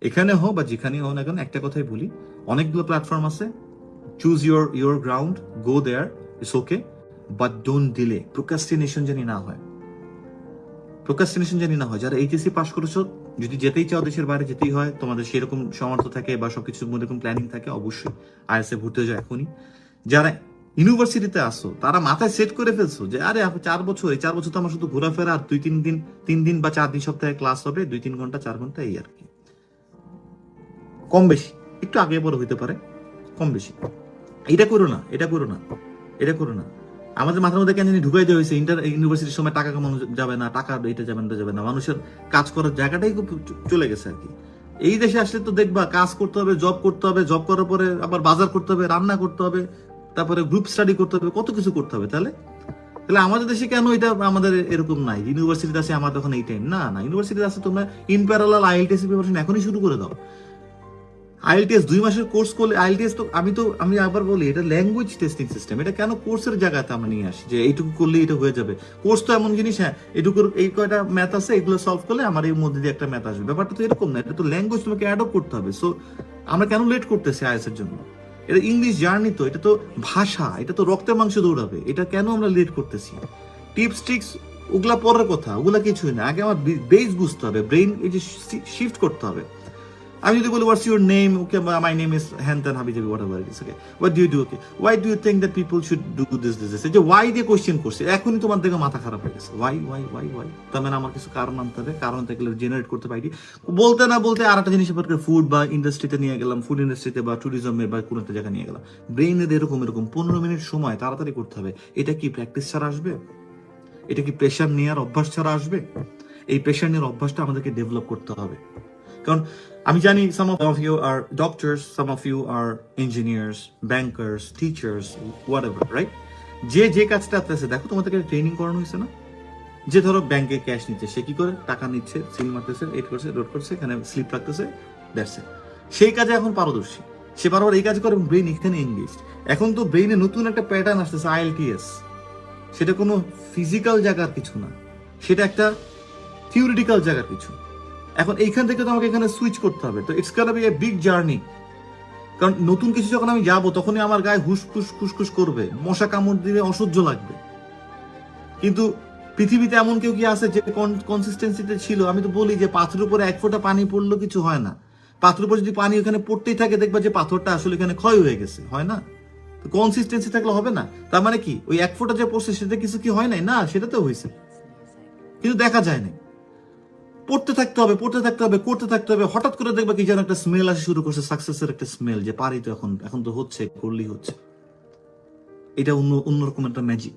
এখানে হোক বা যেখানে হোক না কেন, একটা কথাই বলি, অনেকগুলো প্ল্যাটফর্ম আছে, choose your ground, go there, it's okay, but don't delay. Procrastination জানি না হয়, প্রোক্রাস্টিনেশন জানি না হয়। যারা এইচএসসি পাস করেছো, যদি যেতেই চাও দেশের বাইরে যেতেই হয়, তোমাদের সেরকম সামর্থ্য থাকে বা সবকিছুর মধ্যে এরকম প্ল্যানিং থাকে, অবশ্যই আইএসএ ভর্তি হয়ে যায় এখনই। যারা ইউনিভার্সিটিতে আসো, তারা মাথায় সেট করে ফেলছো যে আরে 4 বছর, এই 4 বছর তো আমার শুধু ঘোরাফেরা, আর 3 দিন বা 4 দিন সপ্তাহে ক্লাস হবে, 2-3 ঘন্টা 4 ঘন্টা, এই আর কি, কম বেশি, একটু আগে পরে হইতে পারে, কম বেশি। এটা করো না, এটা করো না, এটা করো না। আমাদের মাথার মধ্যে কেন জানি ঢুকাই দেওয়া হয়েছে ইউনিভার্সিটির সময় টাকা কামানো যাবে না, টাকা এটা যাবে না, যাবে না, মানুষের কাজ করার জায়গাটাই খুব চলে গেছে আর কি। এই দেশে আসলে তো দেখবা কাজ করতে হবে, জব করতে হবে, জব করার পরে আবার বাজার করতে হবে, রান্না করতে হবে, তারপরে গ্রুপ স্টাডি করতে হবে, কত কিছু করতে হবে। তাহলে তাহলে আমাদের দেশে কেন এটা আমাদের এরকম নাই? ইউনিভার্সিটিতে আছে আমার তখন এই টাইম না, না, ইউনিভার্সিটিতে আছে তোমরা ইন প্যারালাল আইএলটিএস প্রিপারেশন এখনই শুরু করে দাও। আইএলটিএস 2 মাসের কোর্স করলে, আইএলটিএস তো আমি আবার বলি, এটা ল্যাঙ্গুয়েজ টেস্টিং সিস্টেম, এটা কেন কোর্সের জায়গাতে আমরা নিয়ে আসি যে এইটুকু করলে এটা হয়ে যাবে? কোর্স তো এমন জিনিস, হ্যাঁ এইটুকুর এই কয়টা ম্যাথ আছে, এগুলো সলভ করলে আমার এর মধ্যে দিয়ে একটা ম্যাথ আসবে, ব্যাপারটা তো এরকম না। এটা তো ল্যাঙ্গুয়েজ তোমাকে অ্যাডপ্ট করতে হবে। সো আমরা কেন লেট করতেছি আইএস এর জন্য? এটা ইংলিশ জার্নি, তো এটা তো ভাষা, এটা তো রক্তে মাংসে দৌড়াবে, এটা কেন আমরা লেট করতেছি? টিপস ট্রিক্স ওগুলা পরের কথা, ওগুলা কিছুই না, আগে আমার বেস বুঝতে হবে, ব্রেইন এই যে শিফট করতে হবে। আমি যদি বলি what's your name, okay my name is হ্যান্তান হাবিজাবি, whatever it is, okay what do you do, okay why do you think that people should do this, এই যে ওয়াই দিয়ে কোশ্চেন করছে, এখনই তোমার দেখে মাথা খারাপ হয়ে গেছে। ওয়াই তার মানে আমার কিছু কারণ আনতে হবে, কারণ থেকে জেনারেট করতে পারি। বলতে না বলতে আর একটা জিনিস ফুড বা ইন্ডাস্ট্রিতে নিয়ে গেলাম, ফুড ইন্ডাস্ট্রিতে বা ট্যুরিজমের বা কোনো একটা জায়গায় নিয়ে গেলাম। ব্রেইনের এরকম 15 মিনিট সময় তাড়াতাড়ি করতে হবে। এটা কি প্র্যাকটিস ছাড়া আসবে? এটা কি প্রেশার নেওয়ার অভ্যাস ছাড়া আসবে? এই প্রেশার নেওয়ার অভ্যাসটা আমাদেরকে ডেভেলপ করতে হবে। কারণ আমি জানি some of you are doctors, some of you are engineers, bankers, teachers, whatever, right? যে যে কাজটা আছে, দেখো তোমাদেরকে ট্রেনিং করানো হয়েছে না? যে ধরো ব্যাংকে ক্যাশ নিচ্ছে, সে কি করে টাকা নিচ্ছে, সিল মারতেছে, এড করছে, রোড করছে, এখানে স্লিপ রাখতেছে, দ্যাটস ইট। সেই কাজে এখন পারদর্শী, সে বারবার এই কাজ করে, ব্রেইন এখানে এনগেজ। এখন তো ব্রেইনে নতুন একটা প্যাটার্ন আসতেছে, আইএলটিএস। সেটা কোনো ফিজিক্যাল জায়গার কিছু না, সেটা একটা থিওরিটিক্যাল জায়গার কিছু। এখন এইখান থেকে তো আমাকে এখানে সুইচ করতে হবে, তো it's gonna B a big journey. কারণ নতুন কিছু যখন আমি যাবো, তখনই আমার গায়ে হুসফুস খুসখুস করবে, মশা কামড় দিলে অসহ্য লাগবে। কিন্তু পৃথিবীতে এমন কেউ কি আছে যে কনসিস্টেন্সিতে ছিল? আমি তো বলি যে পাথরের উপরে 1 ফোঁটা পানি পড়লো কিছু হয় না। পাথরের উপর যদি পানি ওখানে পড়তেই থাকে, দেখবা যে পাথরটা আসলে এখানে ক্ষয় হয়ে গেছে, হয় না? তো কনসিস্টেন্সি থাকলে হবে না। তার মানে কি ওই 1 ফোঁটা যে পড়ছে সেটা কিছু কি হয় নাই? না, সেটা তো হয়েছে, কিন্তু দেখা যায় না। পড়তে থাকতে হবে, পড়তে থাকতে হবে, করতে থাকতে হবে। হঠাৎ করে দেখবা কি যেন একটা স্মেল আসা শুরু করছে, সাকসেসের একটা স্মেল, যে পারি তো, এখন এখন তো হচ্ছে, করলেই হচ্ছে। এটা অন্যরকম একটা ম্যাজিক।